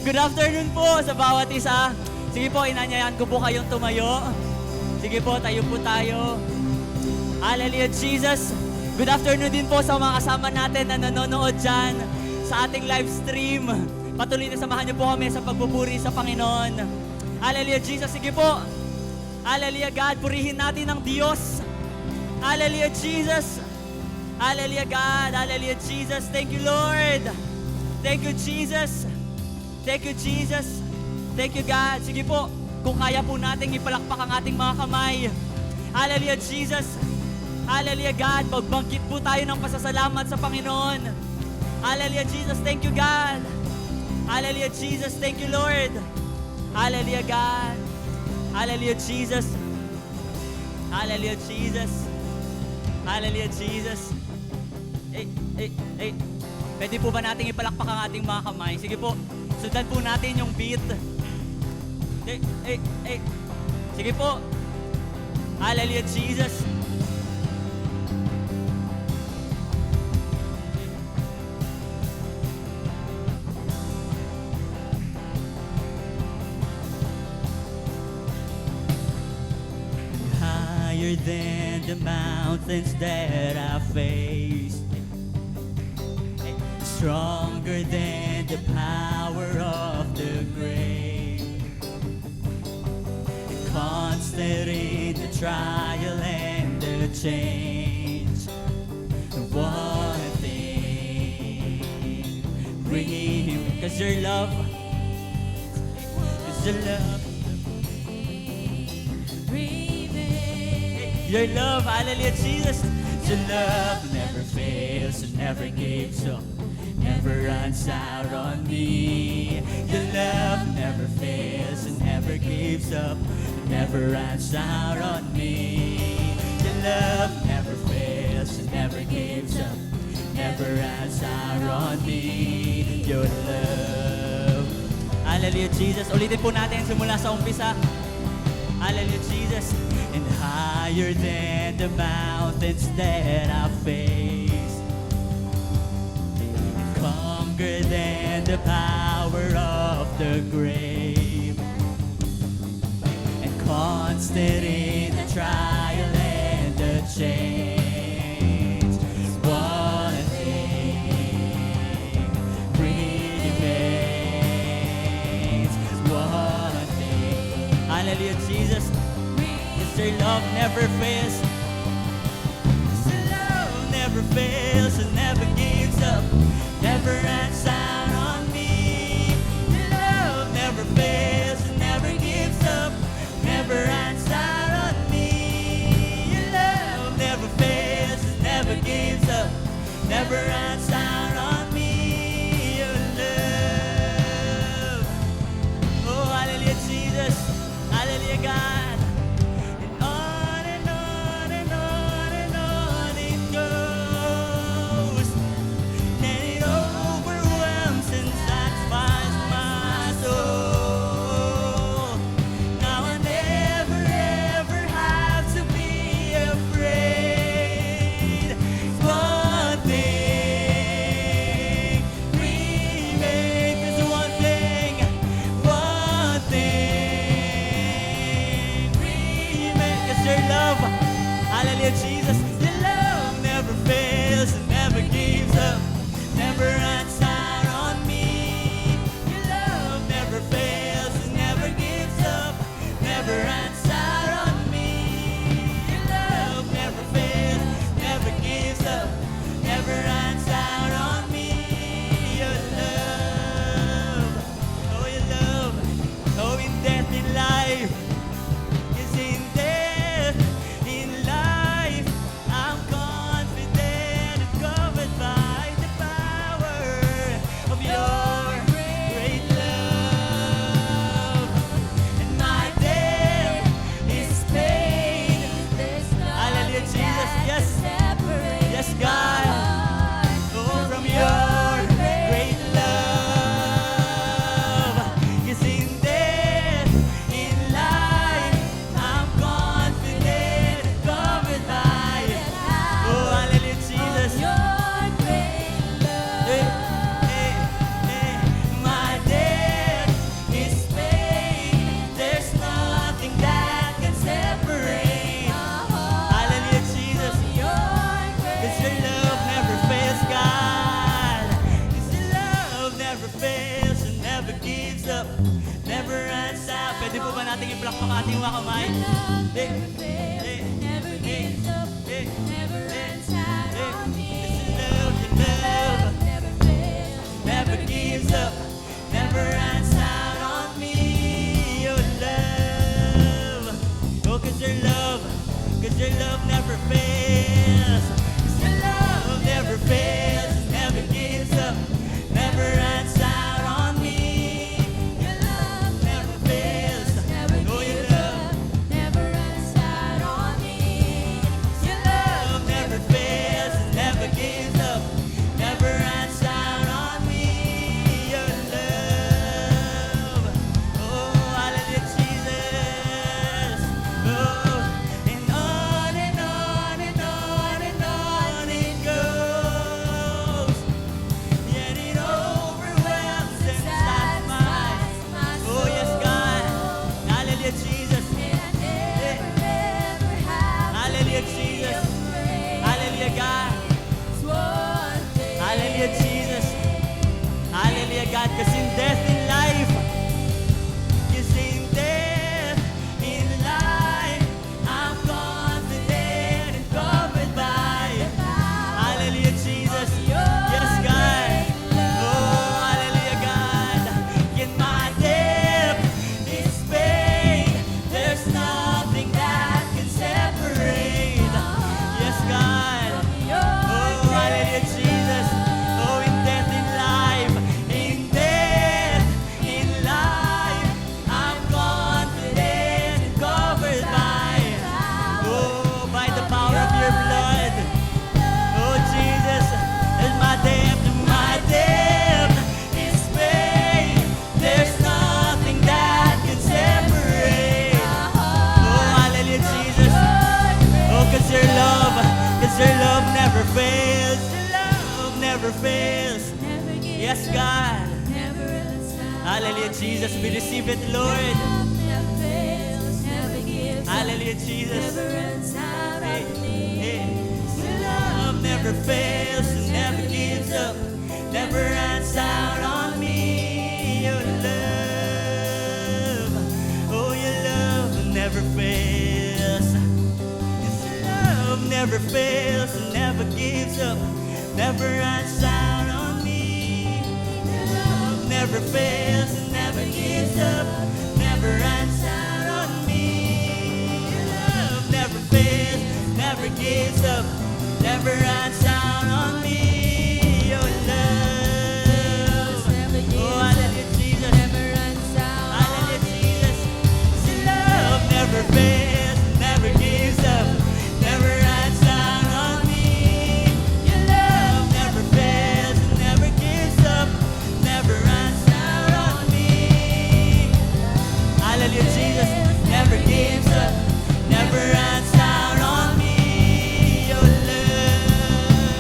Good afternoon po sa bawat isa. Sige po, inanyayan ko po kayong tumayo. Sige po, tayo po tayo. Hallelujah, Jesus. Good afternoon din po sa mga kasama natin na nanonood dyan sa ating live stream. Patuloy na samahan niyo po kami sa pagpupuri sa Panginoon. Hallelujah, Jesus. Sige po. Hallelujah, God. Purihin natin ang Diyos. Hallelujah, Jesus. Hallelujah, God. Hallelujah, Jesus. Thank you, Lord. Thank you, Jesus. Thank you, Jesus. Thank you, God. Sige po, kung kaya po nating ipalakpak ang ating mga kamay. Hallelujah, Jesus. Hallelujah, God. Magbangkit po tayo ng pasasalamat sa Panginoon. Hallelujah, Jesus. Thank you, God. Hallelujah, Jesus. Thank you, Lord. Hallelujah, God. Hallelujah, Jesus. Hallelujah, Jesus. Hallelujah, Jesus. Pwede po ba nating ipalakpak ang ating mga kamay? Sige po, sundan po natin yung beat. Sige po. Hallelujah, Jesus. Higher than the mountains that I faced, stronger than the power of the grave, constant in the trial and the change. One thing remains, 'cause your love, 'cause your love, your love, hallelujah, Jesus. Your love never fails and never gives up, never runs out on me. Your love never fails and never gives up, never runs out on me. Your love never fails and never gives up, never runs out on me. Your love. Hallelujah, Jesus. Ulitin po natin simula sa umpisa. Hallelujah, Jesus. And higher than the mountains that I face, stronger than the power of the grave, and constant in the trial and the change. One thing remains. One thing. Hallelujah, Jesus. Your love never fails. Your love never fails and never gives up, never runs out on me. Your love never fails and never gives up, never runs out on me. Your love never fails and never gives up, never runs out on me. Your love. Oh, hallelujah, Jesus. Hallelujah, God. And on ating mga kamay. Your love never fails, never gives up, never runs out on me. Your love Never fails, never gives up, never runs out on me. Your love, oh, 'cause your love never fails. 'Cause your love never fails, never gives up, never runs out on me. your love Never fails, never oh, your gives love, up, never runs out on me. Your love love never fails, never gives up, never runs out on me. Your love, oh, hallelujah, Jesus. Oh, and on and on and on and on it goes. Yet it overwhelms and satisfies. Oh, yes, God. Hallelujah, Jesus. Hallelujah, Jesus. Hallelujah, God. Hallelujah, Jesus. Hallelujah, God. Because in death in life, because in death in life, I'm confident and covered by. Hallelujah, Jesus. Yes, God. Oh, hallelujah, God. In my death is pain. There's nothing that can separate. Yes, God. Oh, hallelujah, Jesus. Oh, in death in life, I'm confident and covered by. Oh, by the power of your blood. Oh, Jesus, and my depth is pain. There's nothing that can separate. Oh, hallelujah, Jesus. Oh, 'cause your love never fails. Your love never fails. Yes, God. Hallelujah, Jesus. We receive it, Lord. Hallelujah, Jesus. Hey, your love never fails and never gives up, never runs out on me. Your love, oh, your love never fails. Yes, your love never fails and never gives up, never runs out on me. Your love never fails and never gives up, never runs out on me. Your love never fails, never gives up, never runs out on me. Your love, oh, hallelujah, Jesus. Hallelujah, Jesus. Your love never fails, never gives up, never runs out on me. Your love never fails, never gives up, never runs out on me. Hallelujah, Jesus. Never gives up, never runs out on me. Your love.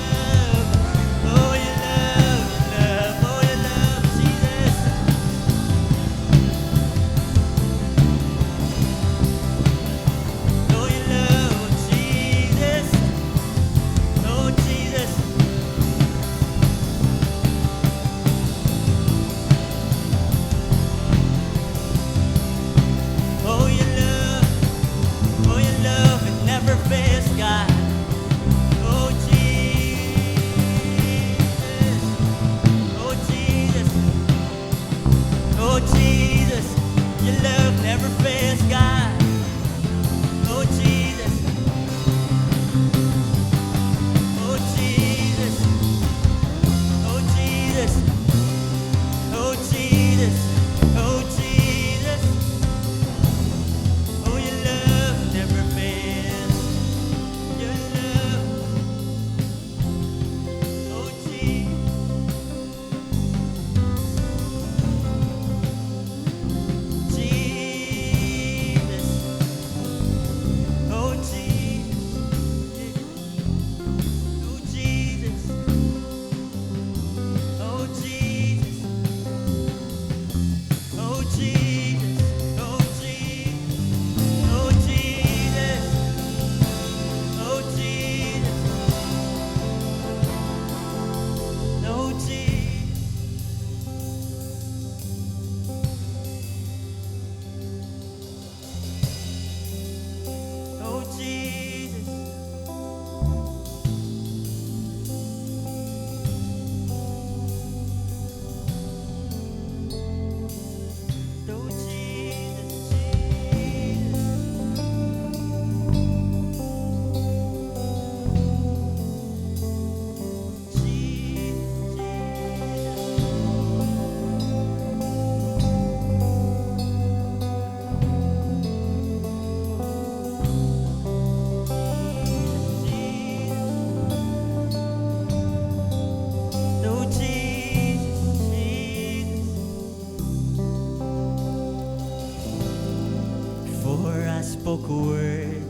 spoke a word,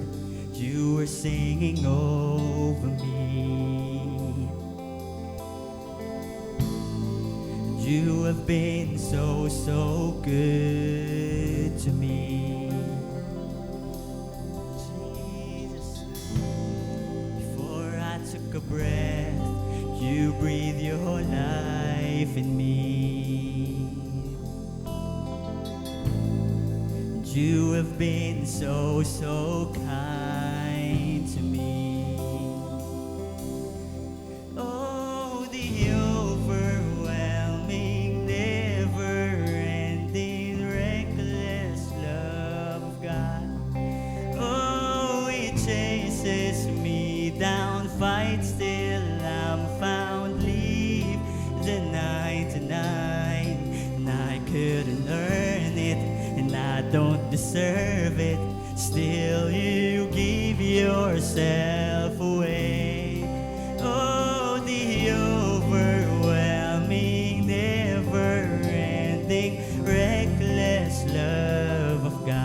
you were singing over me. You have been so, so good to me. Jesus, before I took a breath, you breathe your life in me. You have been so, so kind to me. Oh, the overwhelming, never-ending, reckless love of God. Oh, it chases me down, fights till I'm found, leave the 99, and I couldn't earn it, and I don't deserve it. Still you give yourself away. Oh, the overwhelming, never-ending, reckless love of God.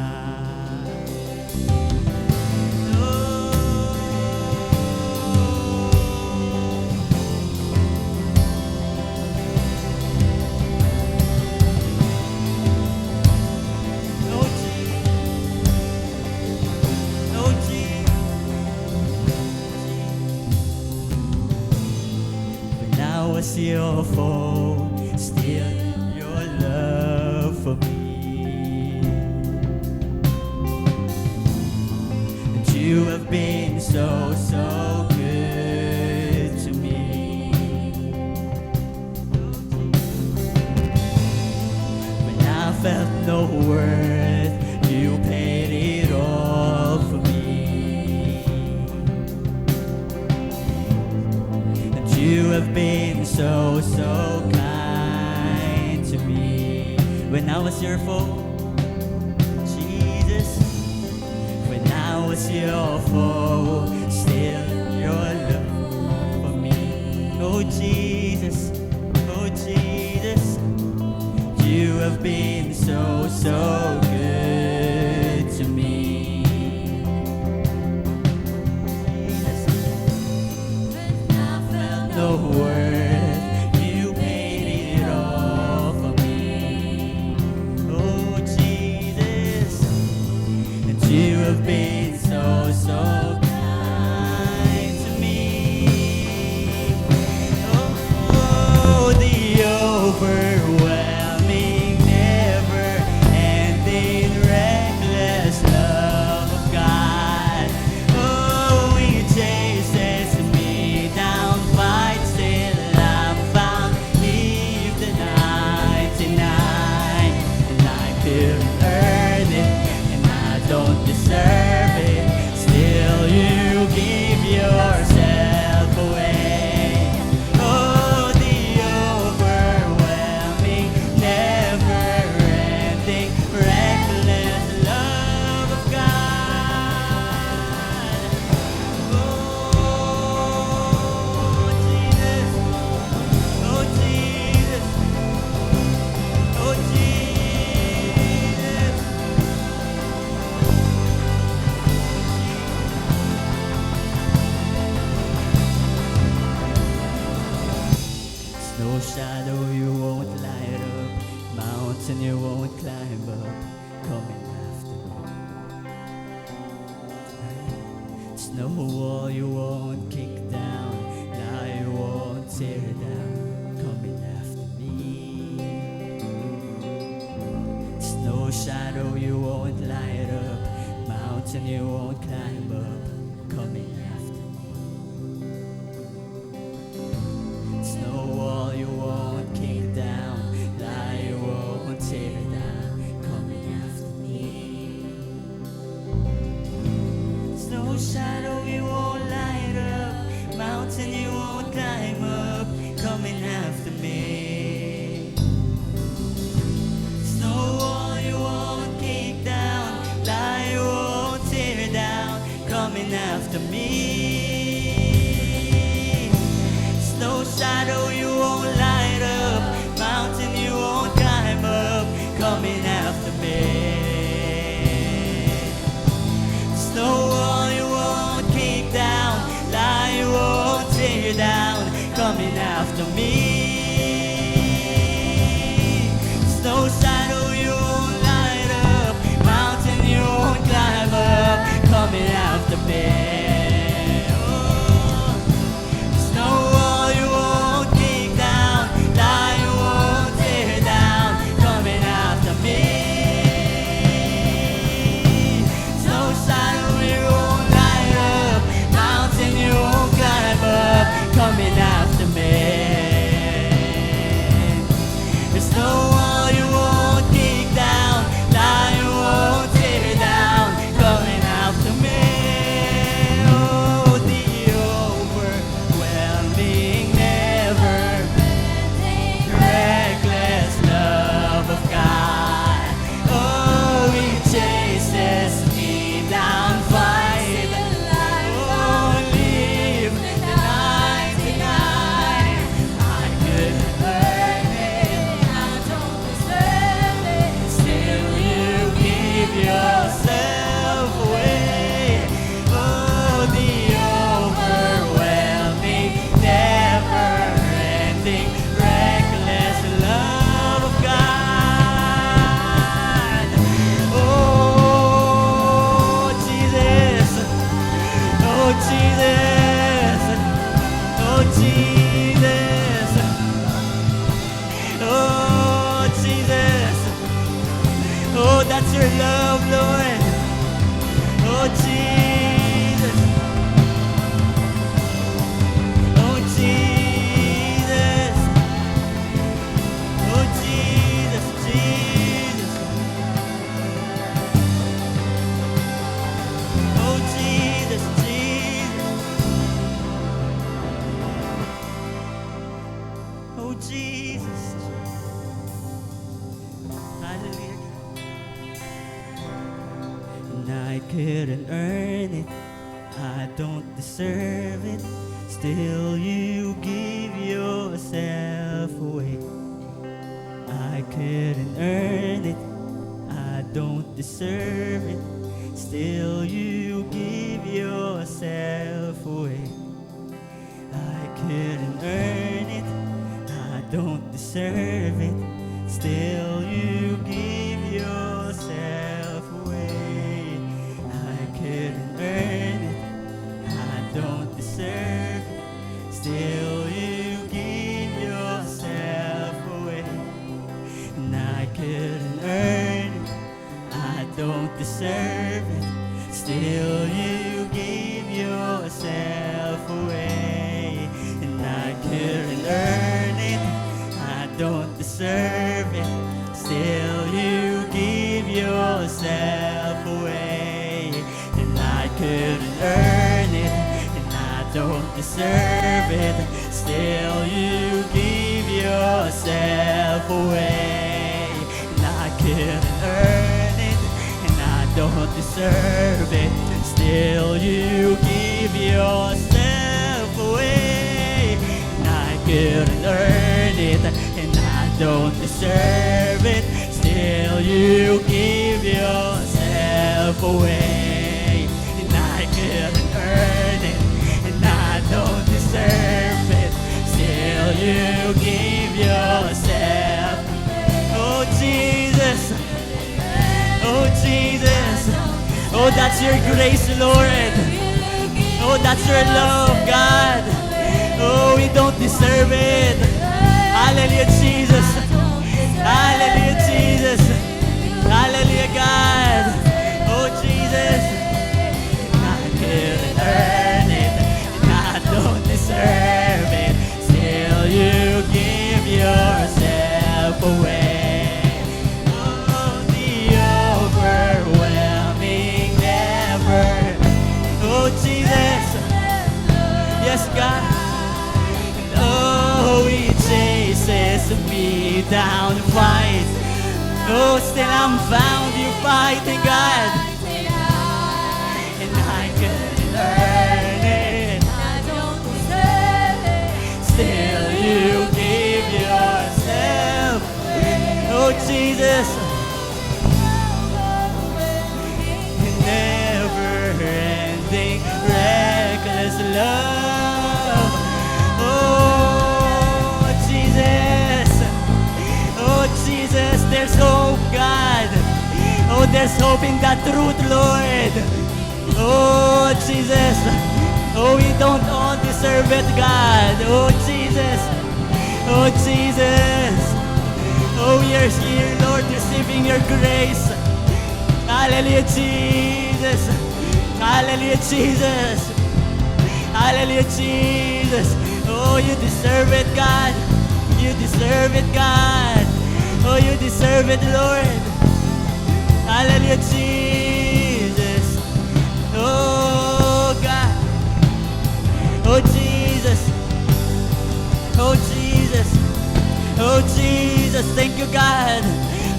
Was your foe, still your love for me. And you have been so, so good to me. When I felt no worth, you paid it all for me. And you have been so, so kind to me. When I was your foe, Jesus, when I was your foe, still your love for me. Oh Jesus, you have been so, so good to me. Jesus, when I felt no worth, you have been so, so kind to me. Oh, the overwhelming, never-ending, reckless love of God. Oh, it chases me down, fights till I'm found, leave the 99, and I couldn't earn it, don't deserve it, still you give yourself away. Oh, the overwhelming, never-ending, reckless love of God. Oh, Jesus, oh, Jesus, oh, Jesus. No shadow you won't light up, mountain you won't climb up, coming after me. Snow wall you won't kick down, lie you won't tear down, coming after me. Snow shadow you won't light up, mountain you won't climb up, coming after me. Snow wall you won't kick down, lie you won't tear down, coming after me. Snow shadow you won't light up, mountain you won't climb up, coming after me. Snow wall you won't kick down, lie you won't tear down, coming after me. No shadow you won't light up, mountain you won't climb up, coming after me. that's your love, Lord. Oh, Jesus. Oh, Jesus. Oh, Jesus, Jesus. Oh, Jesus, Jesus. Oh, Jesus. Hallelujah. And I couldn't earn it, I don't deserve it. Still you give yourself away. I couldn't earn it, I don't deserve it. Still you give yourself away. I couldn't earn it, I don't deserve it. Still you give yourself away. I couldn't earn it, I don't deserve it. Still you give yourself away. And I couldn't earn it, I don't deserve it. Still you give yourself away. And I couldn't earn it, I don't deserve it. Still you give yourself away. And I couldn't earn it, and I don't deserve it. Still you give yourself away. And I couldn't earn it, and I don't deserve it. Still you give yourself away. And I couldn't earn it, and I don't deserve it. Still you give yourself away. And I couldn't earn it, and I don't deserve it. Still you give yourself. Oh, Jesus. Oh, Jesus. Oh, that's your grace, Lord. Oh, that's your love, God. Oh, we don't deserve it. Hallelujah, Jesus. Hallelujah, Jesus. Hallelujah, God. Oh, Jesus. I couldn't earn it, and I don't deserve it. Still, you give yourself away. Oh, the overwhelming never. Oh, Jesus. Yes, God. Oh, he chases me down to fight. Oh, still I'm found you fighting, God. And I couldn't earn it. Still you give yourself. Oh, Jesus. Never-ending, reckless love. Oh, Jesus. Oh, Jesus, there's hope, God. Oh, there's hope in that truth, Lord. Oh, Jesus. Oh, we don't all deserve it, God. Oh, Jesus. Oh, Jesus. Oh, we are here, Lord, receiving your grace. Hallelujah, Jesus. Hallelujah, Jesus. Hallelujah, Jesus. Oh, you deserve it, God. You deserve it, God. Oh, you deserve it, Lord. Hallelujah, Jesus. Oh, God. Oh, Jesus. Oh, Jesus. Oh, Jesus. Thank you, God.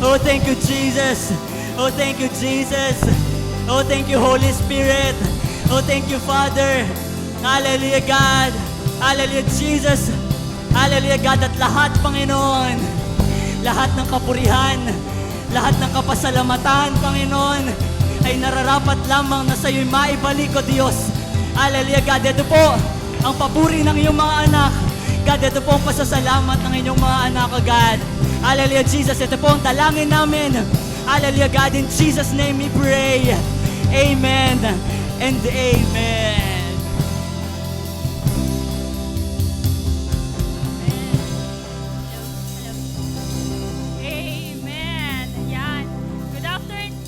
Oh, thank you, Jesus. Oh, thank you, Jesus. Oh, thank you, Holy Spirit. Oh, thank you, Father. Hallelujah, God. Hallelujah, Jesus. Hallelujah, God. At lahat, Panginoon, lahat ng kapurihan, lahat ng kapasalamatan, Panginoon, ay nararapat lamang na sa iyo'y maibalik, O Diyos. Hallelujah, God. Ito po ang papuri ng iyong mga anak. God, ito po ang pasasalamat ng inyong mga anak, O God. Hallelujah, Jesus. Ito po ang dalangin namin. Hallelujah, God. In Jesus' name we pray. Amen and amen. Amen. Yan. Good afternoon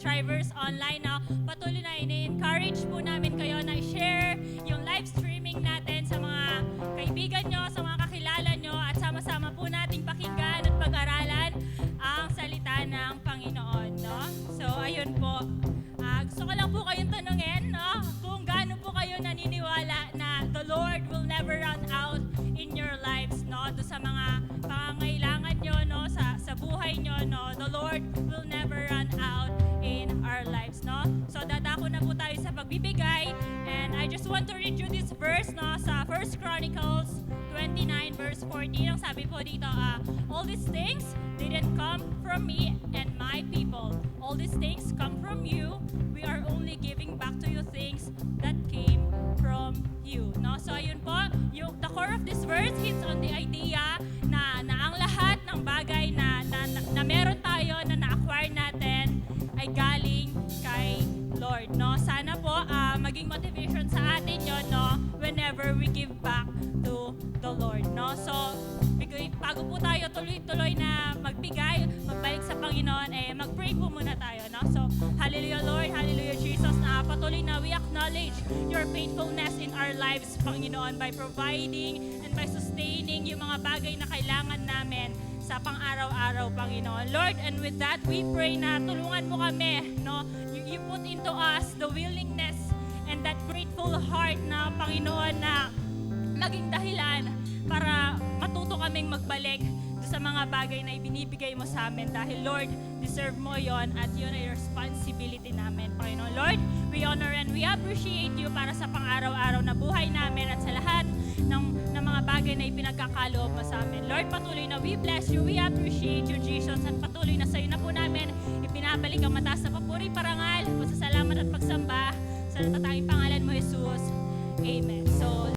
subscribers online na patuloy na ini-encourage po namin kayo na i-share yung live streaming natin sa mga kaibigan nyo, sa mga kakilala nyo, at sama-sama po nating pakinggan at pag-aralan ang salita ng Panginoon, no? So, ayun po. Gusto ko lang po kayong tanungin, no? Kung gaano po kayo naniniwala na the Lord will never run out in your lives, no? Do sa mga pangangailangan nyo, no? Sa buhay nyo, no? The Lord will never run out in our lives, no? So, dadako na po tayo sa pagbibigay. And I just want to read you this verse, no? Sa 1 Chronicles 29 verse 14, ang sabi po dito, all these things didn't come from me and my people. All these things come from you. We are only giving back to you things that came from you. No? So ayun po, the core of this verse hits on the idea na ang lahat ng bagay na meron tayo, na na-acquire natin, ay galing kay Lord. No? Sana po maging motivation sa atin yun, no? Whenever we give back to the Lord. No? So, bago po tayo tuloy-tuloy na magbigay, magbalik sa Panginoon, mag-pray po muna tayo. No? So, hallelujah Lord, hallelujah Jesus, na patuloy na we acknowledge your faithfulness in our lives, Panginoon, by providing and by sustaining yung mga bagay na kailangan namin sa pang-araw-araw, Panginoon. Lord, and with that, we pray na tulungan mo kami, no? You put into us the willingness and that grateful heart na, Panginoon, na maging dahilan para matuto kaming magbalik sa mga bagay na ibinibigay mo sa amin. Dahil, Lord, deserve mo yon at yun ay responsibility namin, Panginoon. Lord, we honor and we appreciate you para sa pang-araw-araw na buhay namin at sa lahat ng mga bagay na ipinagkakaloob mo sa amin. Lord, patuloy na we bless you, we appreciate you, Jesus, at patuloy na sa'yo na po namin ipinabalik ang mataas na papuri, parangal, pasasalamat at pagsamba sa natatanging pangalan mo, Jesus. Amen. So,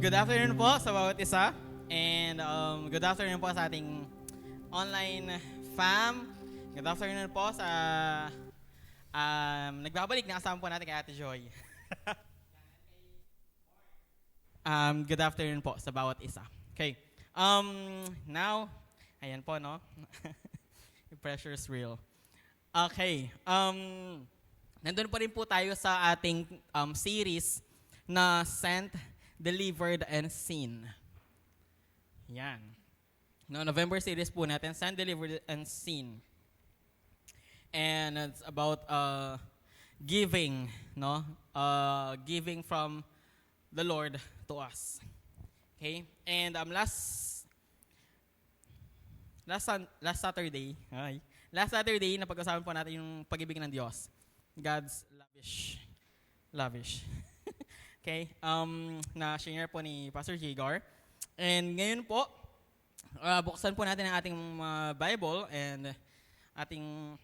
Good afternoon po sa bawat isa. And good afternoon po sa ating online fam. Good afternoon po sa nagbabalik na kasama po natin kay Ate Joy. Good afternoon po sa bawat isa. Okay. Now, ayan po, no? The pressure is real. Okay. Nandun pa rin po tayo sa ating series na Sent, Delivered, and Seen. Yan. No, November series po natin, Sent, Delivered, and Seen. And it's about giving, no? Giving from the Lord to us. Okay? And last Saturday, napag-usapan po natin yung pag-ibig ng Diyos. God's lavish. Okay? Na-share po ni Pastor Jagar. And ngayon po, buksan po natin ang ating Bible and ating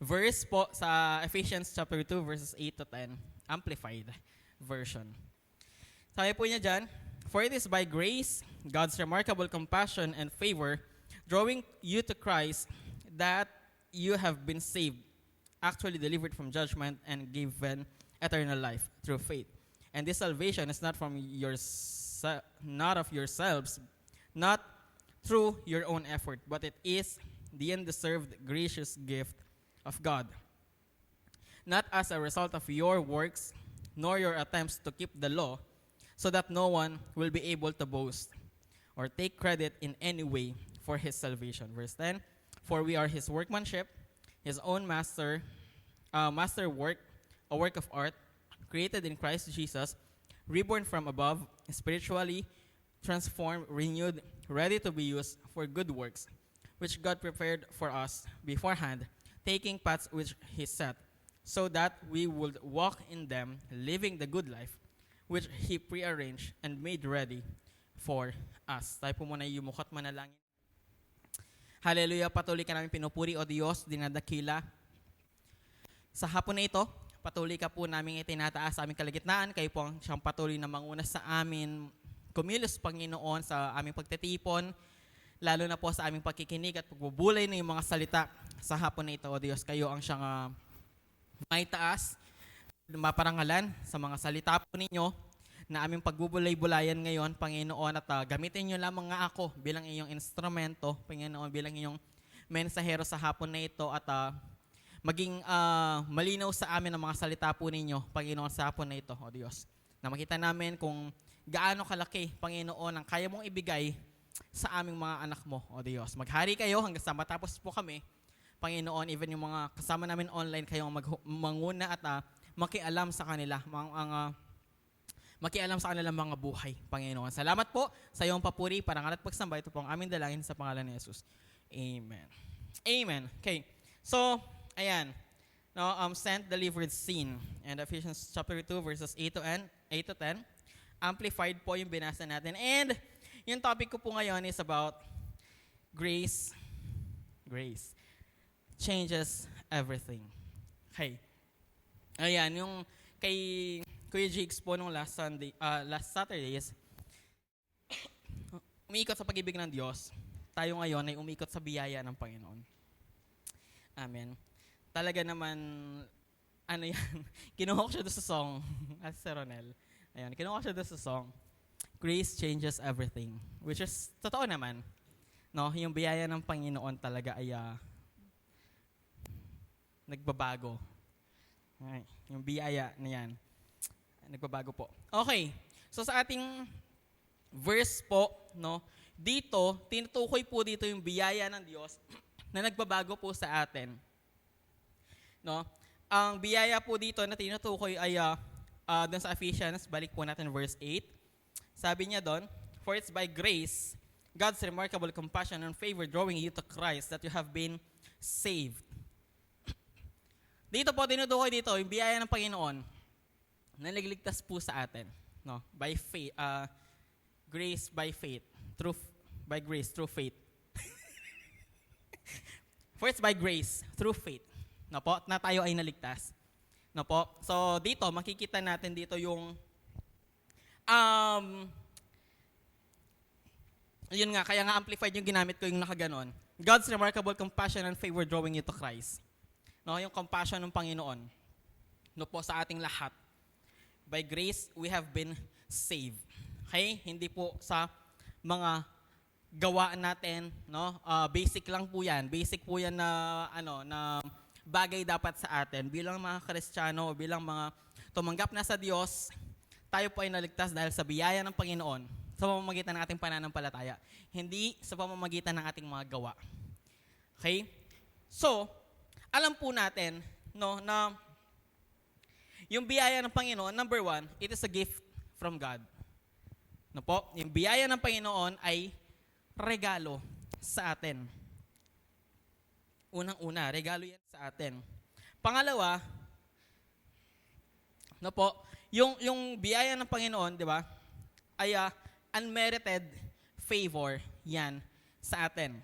verse po sa Ephesians chapter 2 verses 8 to 10, amplified version. Sabi po niya dyan, "For it is by grace, God's remarkable compassion and favor, drawing you to Christ, that you have been saved, actually delivered from judgment and given eternal life through faith. And this salvation is not from not of yourselves, not through your own effort, but it is the undeserved gracious gift of God, not as a result of your works, nor your attempts to keep the law, so that no one will be able to boast or take credit in any way for his salvation." Verse 10, "For we are his workmanship, his own masterwork, a work of art, created in Christ Jesus, reborn from above, spiritually transformed, renewed, ready to be used for good works, which God prepared for us beforehand, taking paths which he set, so that we would walk in them, living the good life, which he prearranged and made ready for us." Tayo po muna yumukot manalangin. Hallelujah, patuloy ka namin pinupuri, O Diyos, dinadakila. Sa hapon na ito, patuloy ka po namin itinataas sa aming kalagitnaan. Kayo po ang siyang patuloy na manguna sa amin. Kumilos, Panginoon, sa aming pagtitipon, lalo na po sa aming pagkikinig at pagbubulay ng mga salita sa hapon na ito, O Diyos. Kayo ang siyang may taas, maparangalan sa mga salita po ninyo na aming pagbubulay-bulayan ngayon, Panginoon, at gamitin nyo lamang nga ako bilang iyong instrumento, Panginoon, bilang iyong mensahero sa hapon na ito, at maging malinaw sa amin ang mga salita po ninyo, Panginoon, sa hapon na ito, O Diyos. Na makita namin kung gaano kalaki, Panginoon, ang kaya mong ibigay sa aming mga anak mo, O Diyos. Maghari kayo hanggang sa matapos po kami, Panginoon, even yung mga kasama namin online, kayong manguna at makialam sa kanila, makialam sa kanilang mga buhay, Panginoon. Salamat po sa iyong papuri, parangal at pagsamba. Ito po ang aming dalangin sa pangalan ni Jesus. Amen. Amen. Okay. So, ayan. No, sent, delivered, seen. And Ephesians chapter 2 verses 8 to 10. Amplified po yung binasa natin. And yung topic ko po ngayon is about grace. Grace changes everything. Okay. Ayan, yung kay Kuya Jigs po nung last Saturday is umiikot sa pag-ibig ng Diyos. Tayo ngayon ay umiikot sa biyaya ng Panginoon. Amen. Talaga naman, ano yan, kinuha ko siya doon sa song, as Sir Ronel. Ayan, kinuha ko siya doon sa song, "Grace changes everything." Which is, totoo naman. No, yung biyaya ng Panginoon talaga ay nagbabago. Ay, yung biyaya na yan, nagbabago po. Okay, so sa ating verse po, no, dito, tinutukoy po dito yung biyaya ng Diyos na nagbabago po sa atin. No? Ang biyaya po dito na tinutukoy ay doon sa Ephesians, balik po natin verse 8. Sabi niya doon, "For it's by grace, God's remarkable compassion and favor drawing you to Christ, that you have been saved." Dito po, tinutukoy dito, yung biyaya ng Panginoon na nagligtas po sa atin. No? By faith, grace by faith. By grace, through faith. For it's by grace, through faith. No po, na tayo ay naligtas. No po, so dito, makikita natin dito yung, yun nga, kaya nga amplified yung ginamit ko yung nakaganon. God's remarkable compassion and favor drawing you to Christ. No, yung compassion ng Panginoon. No po, sa ating lahat. By grace, we have been saved. Okay? Hindi po sa mga gawa natin, no? Basic lang po 'yan. Basic po 'yan na na bagay dapat sa atin bilang mga Kristiyano, bilang mga tumanggap na sa Diyos. Tayo po ay naligtas dahil sa biyaya ng Panginoon sa pamamagitan ng ating pananampalataya, hindi sa pamamagitan ng ating mga gawa. Okay? So, alam po natin, no, na yung biyaya ng Panginoon, number one, it is a gift from God. No po? Yung biyaya ng Panginoon ay regalo sa atin. Unang-una, regalo yan sa atin. Pangalawa, no po, yung biyaya ng Panginoon, di ba, ay unmerited favor yan sa atin.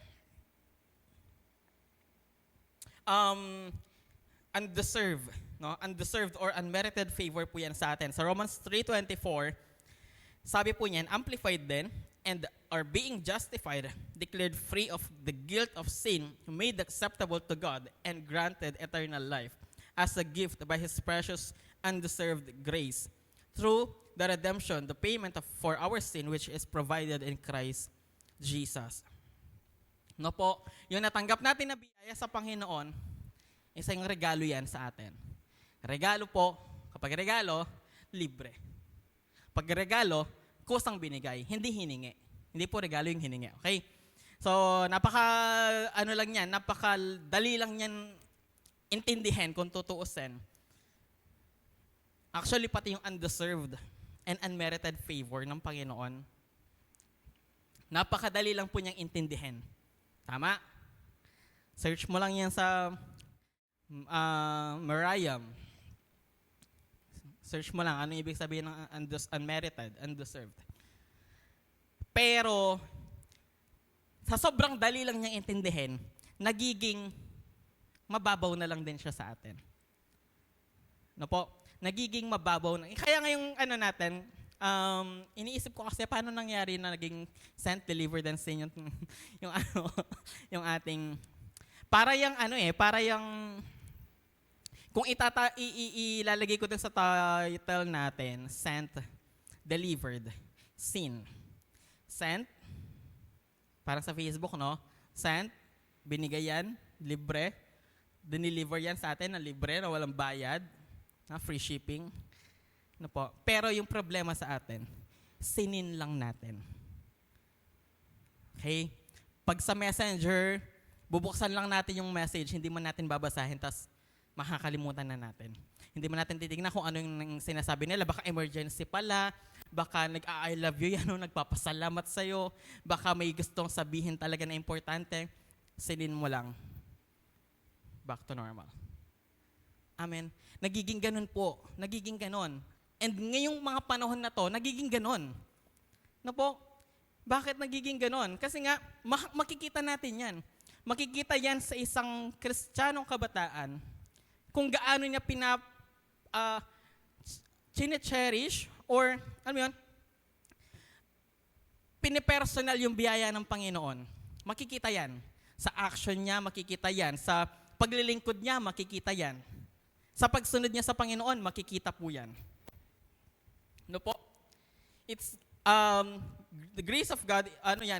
undeserved, no? Undeserved or unmerited favor po yan sa atin. Sa Romans 3:24, sabi po niyan, amplified din, and are being justified, declared free of the guilt of sin, made acceptable to God, and granted eternal life as a gift by His precious, undeserved grace, through the redemption, the payment for our sin, which is provided in Christ Jesus. No po, yung natanggap natin na biyaya sa Panginoon, isang regalo yan sa atin. Regalo po, kapag regalo, libre. Pag regalo, kusang binigay, hindi hiningi. Hindi po regalo yung hiningi, okay? So, napakadali lang yan intindihin kung tutuusin. Actually, pati yung undeserved and unmerited favor ng Panginoon, napakadali lang po niyang intindihin. Tama? Search mo lang yan sa Mariam. Search mo lang, ano ibig sabihin ng unmerited, undeserved. Pero, sa sobrang dali lang niyang intindihin, nagiging mababaw na lang din siya sa atin. No po? Nagiging mababaw na. Kaya ngayong iniisip ko kasi paano nangyari na naging sent, delivered, and sent yung ating, para yung kung ilalagay ko din sa title natin, sent, delivered, sin. Sent, parang sa Facebook, no? Sent, binigay yan, libre. Diniliver yan sa atin na libre, na walang bayad, na free shipping. No po. Pero yung problema sa atin, sinin lang natin. Okay? Pag sa Messenger, bubuksan lang natin yung message, hindi man natin babasahin, tas makakalimutan na natin. Hindi man natin titignan kung ano yung sinasabi nila. Baka emergency pala, baka nag-I love you yan, nagpapasalamat sa'yo, baka may gustong sabihin talaga na importante, sinin mo lang. Back to normal. Amen. Nagiging ganun po. Nagiging ganun. And ngayong mga panahon na to, nagiging ganun. No po? Bakit nagiging ganun? Kasi nga, makikita natin yan. Makikita yan sa isang Kristiyanong kabataan kung gaano niya chine-cherish or, pinipersonal yung biyaya ng Panginoon. Makikita yan. Sa action niya, makikita yan. Sa paglilingkod niya, makikita yan. Sa pagsunod niya sa Panginoon, makikita po yan. No po? It's the grace of God,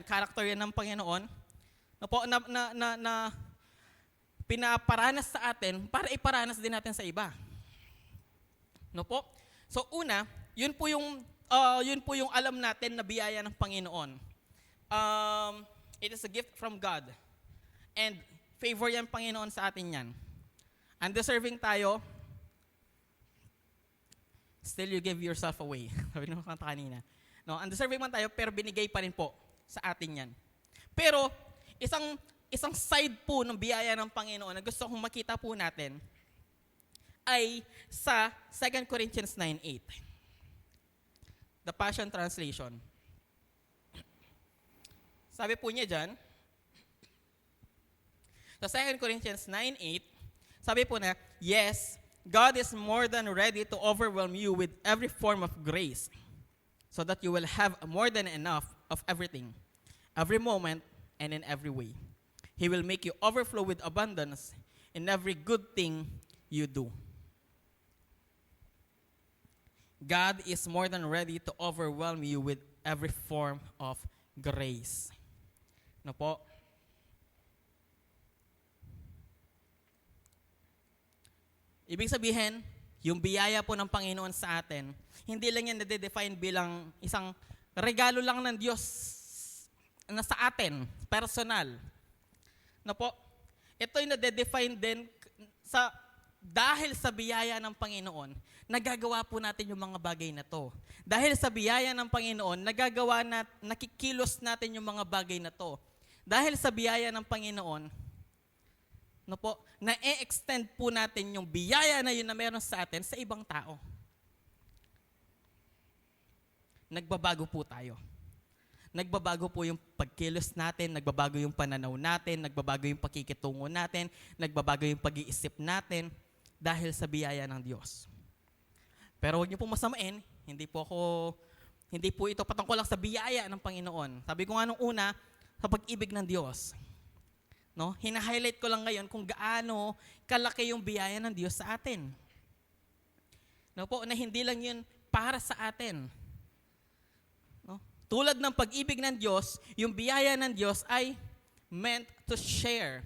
character yan ng Panginoon. No po, na pinaparanas sa atin para iparanas din natin sa iba. No po? So una, yun po yung alam natin na biyaya ng Panginoon. It is a gift from God. And favor yan Panginoon sa atin yan. Undeserving tayo, still you give yourself away. Sabi nung kanta kanina. No, undeserving man tayo, pero binigay pa rin po sa atin yan. Pero, isang side po ng biyaya ng Panginoon na gusto kong makita po natin ay sa 2 Corinthians 9:8. The Passion Translation. Sabi po niya dyan, sa 2 Corinthians 9:8, sabi po na, yes, God is more than ready to overwhelm you with every form of grace so that you will have more than enough of everything, every moment, and in every way. He will make you overflow with abundance in every good thing you do. God is more than ready to overwhelm you with every form of grace. No po? Ibig sabihin, yung biyaya po ng Panginoon sa atin, hindi lang yan nade-define bilang isang regalo lang ng Diyos na sa atin, personal. No po? Ito yung nade-define din dahil sa biyaya ng Panginoon, nagagawa po natin yung mga bagay na to. Dahil sa biyaya ng Panginoon, nakikilos natin yung mga bagay na to. Dahil sa biyaya ng Panginoon, no po, na-extend po natin yung biyaya na yun na meron sa atin sa ibang tao. Nagbabago po tayo. Nagbabago po yung pagkilos natin, nagbabago yung pananaw natin, nagbabago yung pakikitungo natin, nagbabago yung pag-iisip natin dahil sa biyaya ng Diyos. Pero huwag niyo po masamain, hindi po ito patungkol lang sa biyaya ng Panginoon. Sabi ko nga nung una, sa pag-ibig ng Diyos. No? Hina-highlight ko lang ngayon kung gaano kalaki yung biyaya ng Diyos sa atin. No po, na hindi lang yun para sa atin. No? Tulad ng pag-ibig ng Diyos, yung biyaya ng Diyos ay meant to share.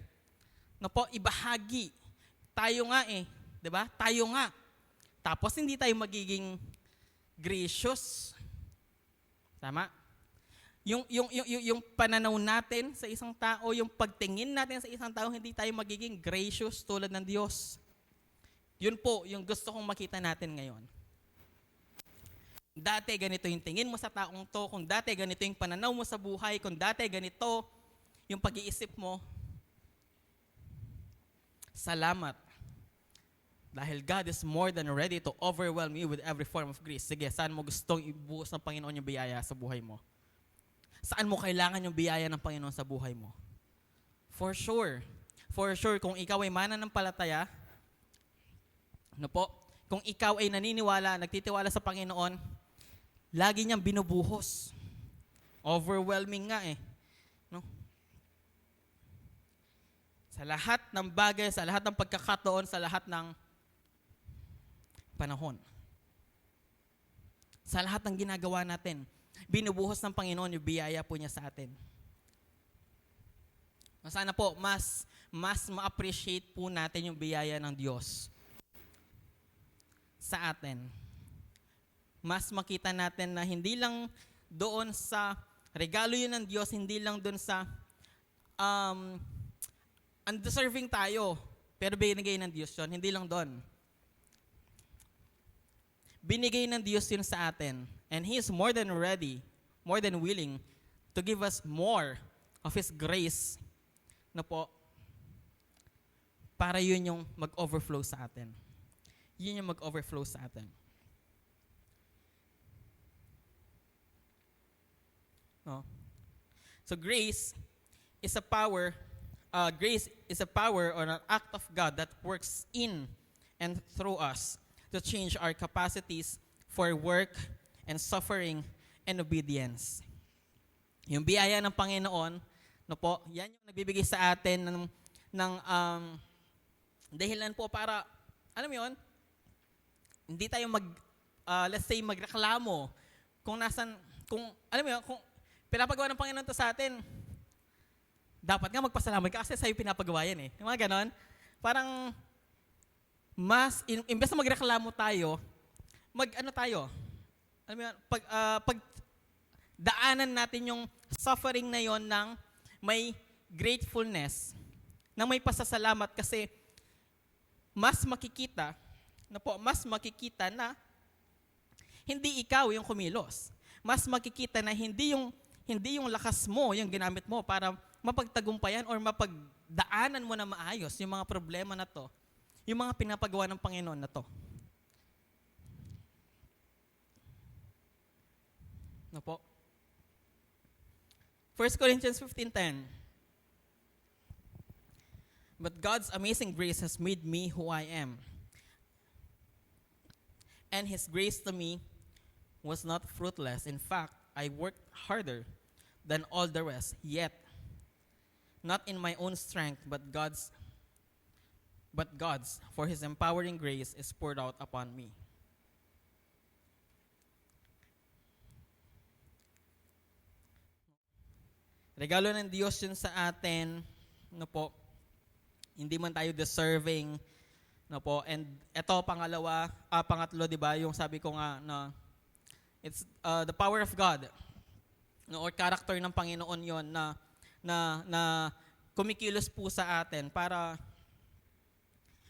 No po, ibahagi. Tayo nga 'di ba? Tayo nga. Tapos hindi tayo magiging gracious. Tama? Yung pananaw natin sa isang tao, yung pagtingin natin sa isang tao, hindi tayo magiging gracious tulad ng Diyos. Yun po, yung gusto kong makita natin ngayon. Dati ganito yung tingin mo sa taong to, kung dati ganito yung pananaw mo sa buhay, kung dati ganito yung pag-iisip mo, salamat. Dahil God is more than ready to overwhelm you with every form of grace. Sige, saan mo gustong ibuhos ng Panginoon yung biyaya sa buhay mo? Saan mo kailangan yung biyaya ng Panginoon sa buhay mo? For sure, kung ikaw ay mananampalataya, kung ikaw ay naniniwala, nagtitiwala sa Panginoon, lagi niyang binubuhos. Overwhelming nga no? Sa lahat ng bagay, sa lahat ng pagkakataon, sa lahat ng panahon. Sa lahat ng ginagawa natin, binubuhos ng Panginoon yung biyaya po niya sa atin. Sana po, mas ma-appreciate po natin yung biyaya ng Diyos sa atin. Mas makita natin na hindi lang doon sa regalo yun ng Diyos, hindi lang doon sa undeserving tayo, pero binigay ng Diyos yun, hindi lang doon. Binigay ng Diyos yun sa atin. And He is more than ready, more than willing to give us more of His grace na po para yun yung mag-overflow sa atin. Yun yung mag-overflow sa atin. No? So grace is a power or an act of God that works in and through us to change our capacities for work and suffering and obedience. Yung biyaya ng Panginoon, yan yung nagbibigay sa atin ng dahilan po para, alam mo yun, hindi tayo let's say, magreklamo kung alam mo yun, kung pinapagawa ng Panginoon to sa atin, dapat nga magpasalamat ka kasi sa'yo pinapagawa yan Yung mga ganon, parang, imbes na magreklamo tayo, alam mo yun, pag daanan natin yung suffering na yon ng may gratefulness, ng may pasasalamat kasi mas makikita na hindi ikaw yung kumilos. Mas makikita na hindi yung lakas mo yung ginamit mo para mapagtagumpayan or mapagdaanan mo na maayos yung mga problema na to, yung mga pinapagawa ng Panginoon na to. 1 Corinthians 15:10. But God's amazing grace has made me who I am. And His grace to me was not fruitless. In fact, I worked harder than all the rest, yet not in my own strength, but God's, for His empowering grace is poured out upon me. Regalo ng Diyos yun sa atin, hindi man tayo deserving, and ito pangatlo, di ba, yung sabi ko nga na it's the power of God, or character ng Panginoon yon na kumikilos po sa atin para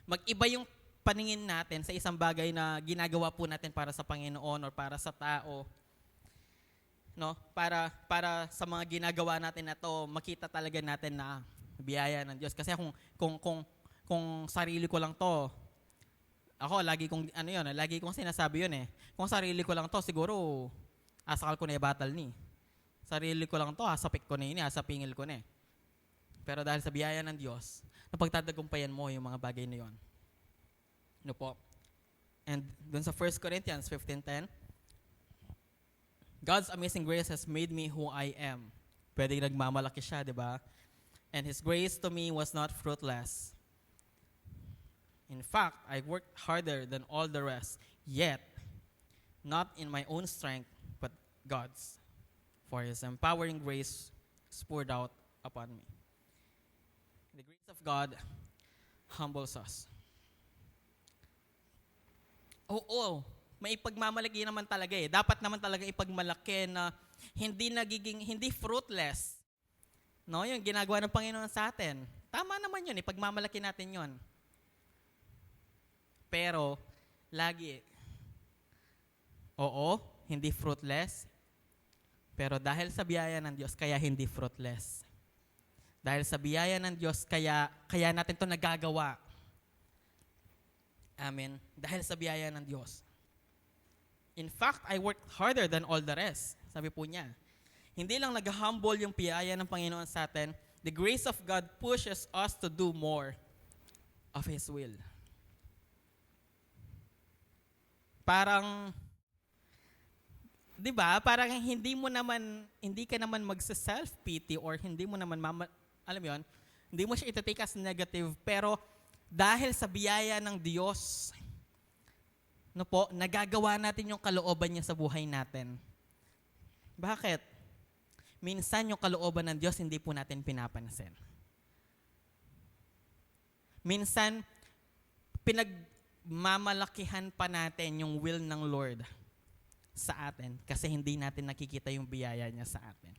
mag-iba yung paningin natin sa isang bagay na ginagawa po natin para sa Panginoon or para sa tao. Para sa mga ginagawa natin na to, makita talaga natin na biyaya ng Diyos. Kasi kung sarili ko lang to, ako lagi kong sinasabi yun Kung sarili ko lang to, siguro asakal ko na battle ni. sarili ko lang to, hasapik ko na yun, hasapingil ko na eh. Pero dahil sa biyaya ng Diyos, napagtatagumpayan mo yung mga bagay na yun. Ano po? And dun sa 1 Corinthians 15:10, God's amazing grace has made me who I am. Pwede nagmamalaki siya, di ba? And His grace to me was not fruitless. In fact, I worked harder than all the rest, yet not in my own strength, but God's. For His empowering grace is poured out upon me. The grace of God humbles us. Oo, may ipagmamalaki naman talaga eh. Dapat naman talaga ipagmalaki na hindi fruitless. No, yung ginagawa ng Panginoon sa atin. Tama naman yun, ipagmamalaki natin yun. Pero, lagi, oo, hindi fruitless. Pero dahil sa biyaya ng Diyos, kaya hindi fruitless. Dahil sa biyaya ng Diyos, kaya natin to nagagawa. Amen. Dahil sa biyaya ng Diyos. In fact, I worked harder than all the rest. Sabi po niya. Hindi lang nag-humble yung biyaya ng Panginoon sa atin, the grace of God pushes us to do more of His will. Parang, di ba? Parang hindi ka naman magsa-self-pity or hindi mo naman, alam mo yun, hindi mo siya iti-take as negative, pero dahil sa biyaya ng Diyos, no po, nagagawa natin yung kalooban niya sa buhay natin. Bakit? Minsan yung kalooban ng Diyos hindi po natin pinapansin. Minsan, pinagmamalakihan pa natin yung will ng Lord sa atin kasi hindi natin nakikita yung biyaya niya sa atin.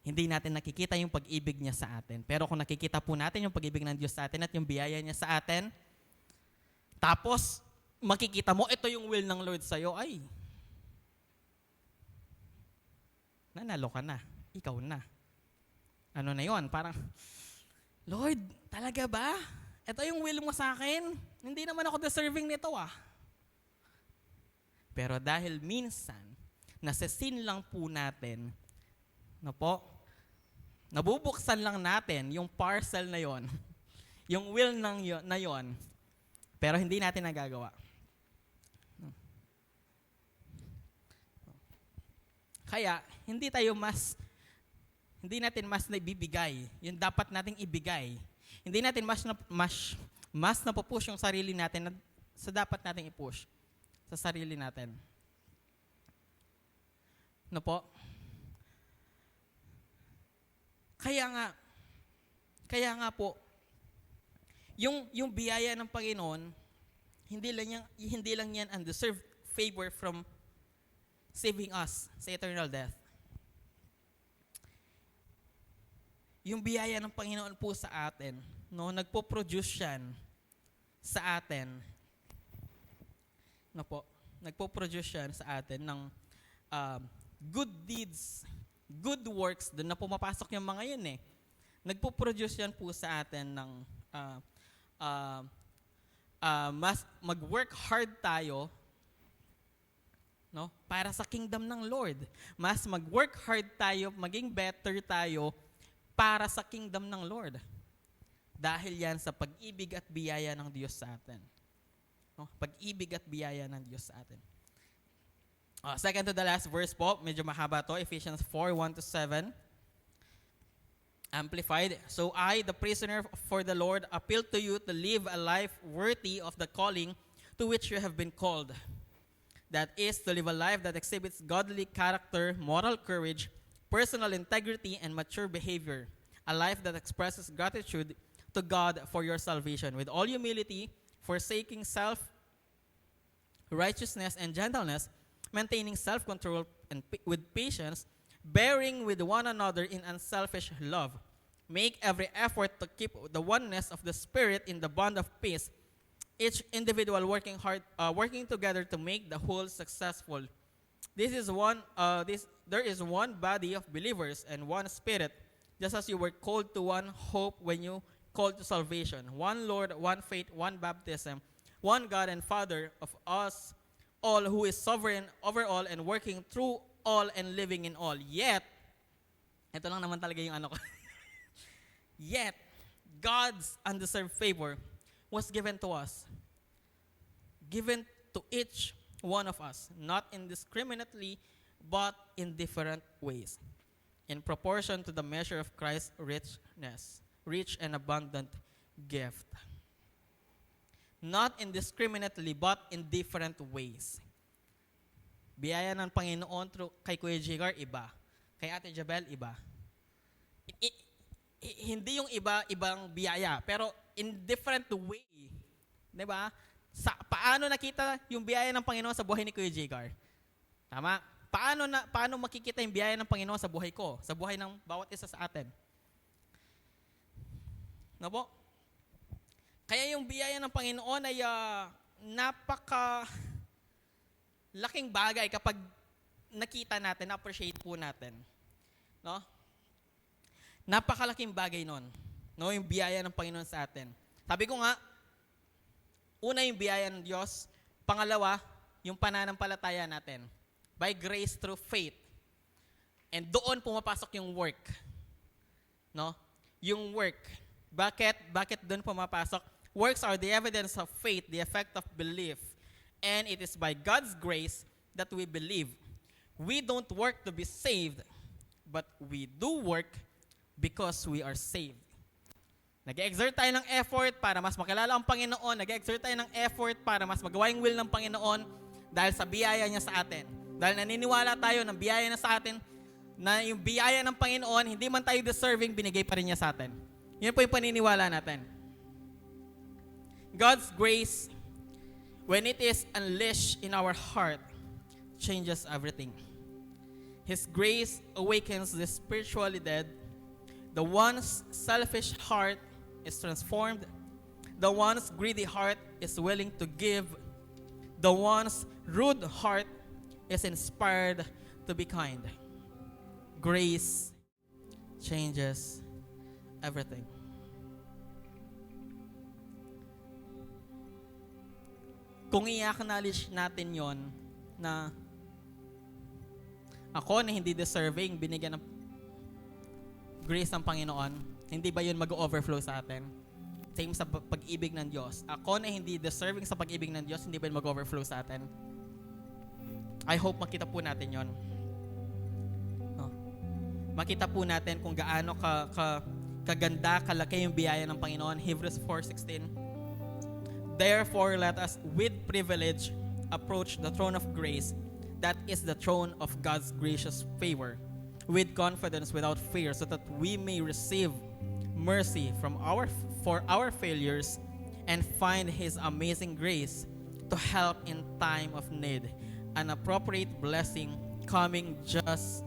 Hindi natin nakikita yung pag-ibig niya sa atin. Pero kung nakikita po natin yung pag-ibig ng Diyos sa atin at yung biyaya niya sa atin, tapos makikita mo, ito yung will ng Lord sa'yo, ay, nanalo ka na. Ikaw na. Ano na yon? Parang, Lord, talaga ba? Ito yung will mo sa akin? Hindi naman ako deserving nito ah. Pero dahil minsan, nasa-sin lang po natin, no po, nabubuksan lang natin yung parcel na yon, yung will na yon, pero hindi natin nagagawa. Kaya, hindi natin mas naibibigay. Yung dapat nating ibigay. Hindi natin mas napupush yung sarili natin sa dapat nating i-push sa sarili natin. No po? Kaya nga po, yung biyaya ng Panginoon, hindi lang yan undeserved favor from saving us sa eternal death. Yung biyaya ng Panginoon po sa atin, no, nagpo-produce yan sa atin. No po, nagpo-produce yan sa atin ng good deeds, good works, doon na pumapasok yung mga yun eh. Nagpo-produce yan po sa atin ng mas mag-work hard tayo, no, para sa kingdom ng Lord. Mas mag-work hard tayo, maging better tayo para sa kingdom ng Lord. Dahil yan sa pag-ibig at biyaya ng Diyos sa atin. No? Pag-ibig at biyaya ng Diyos sa atin. Second to the last verse po, medyo mahaba to, Ephesians 4:1-7. Amplified. So I, the prisoner for the Lord, appeal to you to live a life worthy of the calling to which you have been called. That is, to live a life that exhibits godly character, moral courage, personal integrity, and mature behavior. A life that expresses gratitude to God for your salvation, with all humility, forsaking self-righteousness and gentleness, maintaining self-control and with patience, bearing with one another in unselfish love. Make every effort to keep the oneness of the Spirit in the bond of peace, each individual working together to make the whole successful. There is one body of believers and one Spirit, just as you were called to one hope when you called to salvation. One Lord, one faith, one baptism, one God and Father of us all, who is sovereign over all and working through all and living in all. Yet, Ito lang naman talaga yung ano ko. Yet, God's undeserved favor was given to us. Given to each one of us, not indiscriminately, but in different ways, in proportion to the measure of Christ's richness, rich and abundant gift. Not indiscriminately, but in different ways. Biyaya ng Panginoon kay Kuya Jigar, iba. Kay Ate Jabel, iba. Hindi yung ibang biyaya, pero in different way. Diba? Paano nakita yung biyaya ng Panginoon sa buhay ni Kuya Jigar? Tama? Paano makikita yung biyaya ng Panginoon sa buhay ko, sa buhay ng bawat isa sa atin? No po? Kaya yung biyaya ng Panginoon ay napaka laking bagay kapag nakita natin, appreciate po natin. No? Napakalaking bagay nun. No, yung biyaya ng Panginoon sa atin. Sabi ko nga, una yung biyaya ng Diyos, pangalawa, yung pananampalataya natin. By grace through faith. And doon pumapasok yung work. No? Yung work. Bakit doon pumapasok? Works are the evidence of faith, the effect of belief. And it is by God's grace that we believe. We don't work to be saved, but we do work because we are saved. Nag-exert tayo ng effort para mas makilala ang Panginoon. Nag-exert tayo ng effort para mas magawa yung will ng Panginoon dahil sa biyaya niya sa atin. Dahil naniniwala tayo ng biyaya na sa atin, na yung biyaya ng Panginoon, hindi man tayo deserving, binigay pa rin niya sa atin. Yan po yung paniniwala natin. God's grace, when it is unleashed in our heart, changes everything. His grace awakens the spiritually dead. The one's selfish heart is transformed. The one's greedy heart is willing to give. The one's rude heart is inspired to be kind. Grace changes everything. Kung i-acknowledge natin yon na ako na hindi deserving, binigyan ng grace ng Panginoon, hindi ba yun mag-overflow sa atin? Same sa pag-ibig ng Diyos. Ako na hindi deserving sa pag-ibig ng Diyos, hindi ba yun mag-overflow sa atin? I hope makita po natin yon. No. Makita po natin kung gaano kaganda, kalaki yung biyaya ng Panginoon. Hebrews 4:16. Therefore, let us with privilege approach the throne of grace, that is the throne of God's gracious favor, with confidence without fear, so that we may receive mercy for our failures and find His amazing grace to help in time of need, an appropriate blessing coming just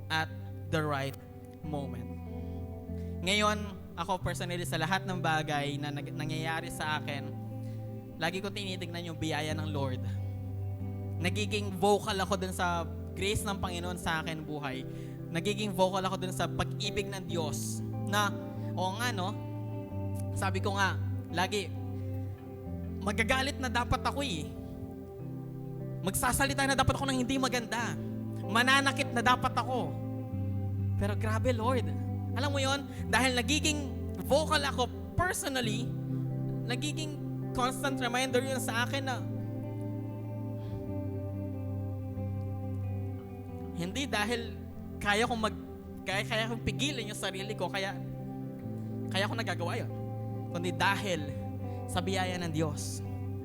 at the right moment. Ngayon, ako personally sa lahat ng bagay na nangyayari sa akin, lagi ko tinitignan yung biyaya ng Lord. Nagiging vocal ako dun sa grace ng Panginoon sa akin buhay. Nagiging vocal ako dun sa pag-ibig ng Diyos na, o nga no, sabi ko nga, lagi, magagalit na dapat ako eh. Magsasalita na dapat ako ng hindi maganda. Mananakit na dapat ako. Pero grabe Lord, alam mo yon, dahil nagiging vocal ako personally, nagiging constant reminder yun sa akin na hindi dahil kaya kong pigilan yung sarili ko, kaya ko nagagawa yun. Kundi dahil sa biyaya ng Diyos,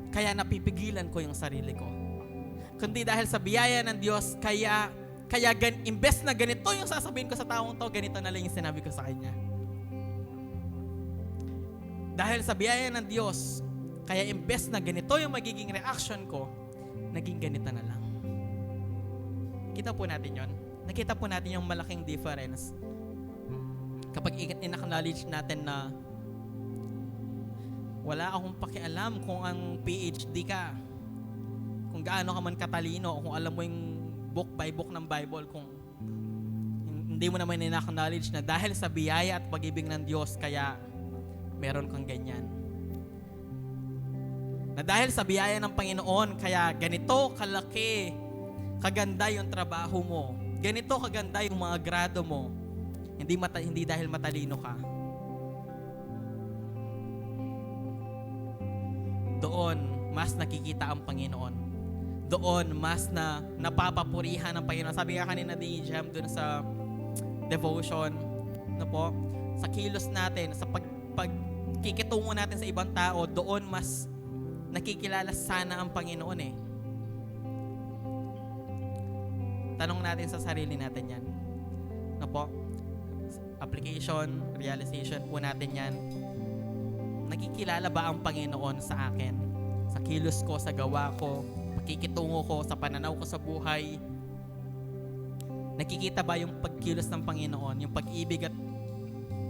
kaya napipigilan ko yung sarili ko. Kundi dahil sa biyaya ng Diyos, kaya imbes na ganito yung sasabihin ko sa taong to, ganito na lang yung sinabi ko sa kanya. Dahil sa biyaya ng Diyos, kaya imbes na ganito yung magiging reaction ko, naging ganito na lang. Kita po natin yon. Nakita po natin yung malaking difference kapag in-acknowledge natin na wala akong pakialam kung ang PhD ka, kung gaano ka man katalino, kung alam mo yung book by book ng Bible, kung hindi mo naman in-acknowledge na dahil sa biyaya at pag-ibig ng Diyos, kaya meron kang ganyan. Na dahil sa biyaya ng Panginoon, kaya ganito kalaki, kaganda yung trabaho mo. Ganito kaganda yung mga grado mo. Hindi dahil matalino ka. Doon, mas nakikita ang Panginoon. Doon, mas na napapapurihan ng Panginoon. Sabi nga kanina ni Jem doon sa devotion, sa kilos natin, sa pagkikitungo natin sa ibang tao, doon mas nakikilala sana ang Panginoon eh. Tanong natin sa sarili natin yan. Application, realization po natin yan. Nakikilala ba ang Panginoon sa akin? Sa kilos ko, sa gawa ko, pagkikitungo ko, sa pananaw ko sa buhay. Nakikita ba yung pagkilos ng Panginoon? Yung pag-ibig at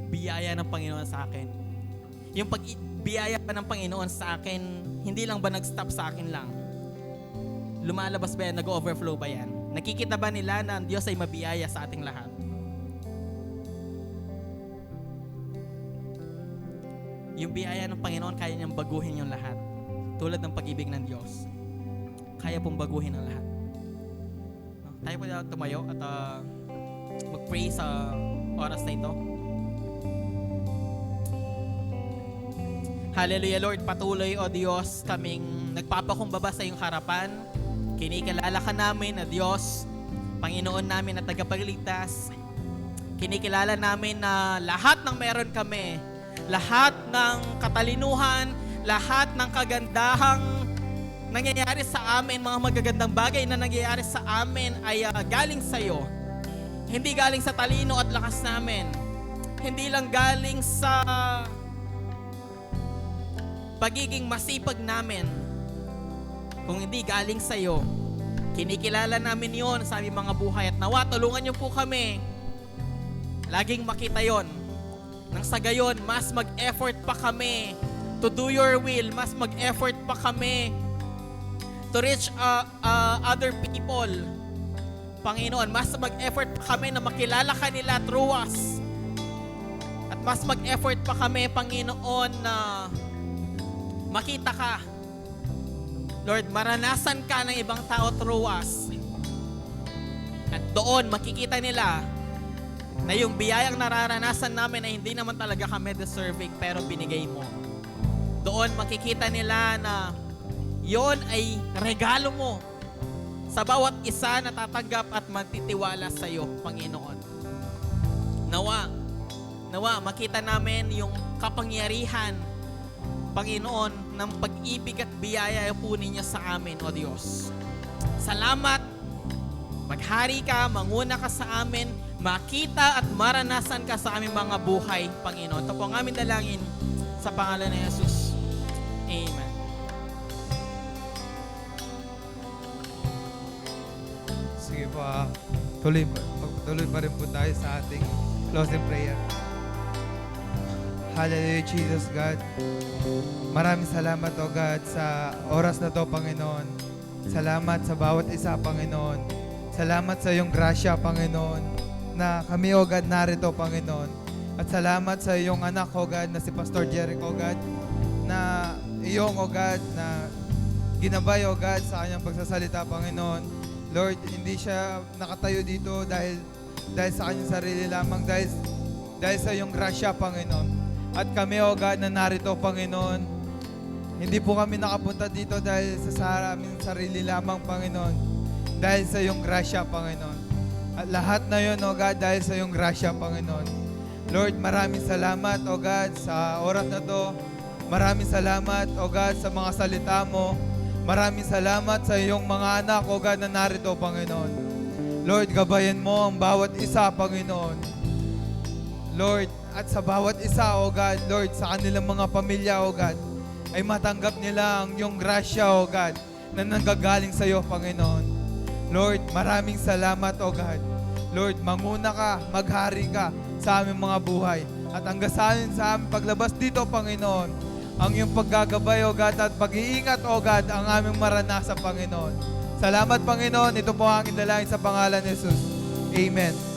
biyaya ng Panginoon sa akin? Yung biyaya pa ng Panginoon sa akin, hindi lang ba nag-stop sa akin lang? Lumalabas ba yan? Nag-overflow ba yan? Nakikita ba nila na ang Diyos ay mabiyaya sa ating lahat? Yung biyaya ng Panginoon, kaya niyang baguhin yung lahat. Tulad ng pag-ibig ng Diyos. Kaya pong baguhin ang lahat. Tayo po na tumayo at mag-pray sa oras na ito. Hallelujah, Lord. Patuloy, O Diyos, kaming nagpapakumbaba sa iyong harapan. Kinikilala ka namin na Diyos, Panginoon namin na tagapagligtas. Kinikilala namin na lahat ng meron kami, lahat ng katalinuhan, lahat ng kagandahang nangyayari sa amin, mga magagandang bagay na nangyayari sa amin ay galing sa iyo. Hindi galing sa talino at lakas namin. Hindi lang galing sa pagiging masipag namin. Kung hindi galing sa iyo, kinikilala namin yon sa aming mga buhay at nawa, tulungan niyo po kami. Laging makita yon. Nang sa gayon, mas mag-effort pa kami to do your will. Mas mag-effort pa kami to reach other people. Panginoon, mas mag-effort pa kami na makilala ka nila through us. At mas mag-effort pa kami, Panginoon, na makita ka. Lord, maranasan ka ng ibang tao through us. At doon, makikita nila na yung biyayang nararanasan namin ay hindi naman talaga kami deserving, pero binigay mo. Doon, makikita nila na yon ay regalo mo sa bawat isa na tatanggap at magtitiwala sa iyo, Panginoon. Nawa, makita namin yung kapangyarihan, Panginoon, ng pag-ibig at biyaya po ninyo sa amin, O Diyos. Salamat, maghari ka, manguna ka sa amin, makita at maranasan ka sa aming mga buhay, Panginoon. Ito po ang aming dalangin sa pangalan ni Jesus. Amen. Sige po, tuloy pa rin po tayo sa ating closing prayer. Hallelujah, Jesus God. Maraming salamat, O God, sa oras na to, Panginoon. Salamat sa bawat isa, Panginoon. Salamat sa iyong grasya, Panginoon, na kami, O God, narito, Panginoon. At salamat sa iyong anak, O God, na si Pastor Jericho, O God, na iyong, O God, na ginabay, O God, sa kanyang pagsasalita, Panginoon. Lord, hindi siya nakatayo dito dahil sa kanyang sarili lamang, dahil sa iyong grasya, Panginoon. At kami, O God, na narito, Panginoon, hindi po kami nakapunta dito dahil sa aming sarili lamang, Panginoon, dahil sa iyong grasya, Panginoon. At lahat na yun, O God, dahil sa iyong grasya, Panginoon. Lord, maraming salamat, O God, sa oras na to. Maraming salamat, O God, sa mga salita mo. Maraming salamat sa iyong mga anak, O God, na narito, Panginoon. Lord, gabayan mo ang bawat isa, Panginoon. Lord, at sa bawat isa, O God, Lord, sa kanilang mga pamilya, O God, ay matanggap nila ang iyong grasya, O God, na nanggagaling sa iyo, Panginoon. Lord, maraming salamat, O God. Lord, manguna ka, maghari ka sa aming mga buhay. At hanggang sa aming paglabas dito, Panginoon, ang iyong paggagabay, O God, at pag-iingat, O God, ang aming maranasan, Panginoon. Salamat, Panginoon. Ito po ang aking dalangin sa pangalan ni Jesus. Amen.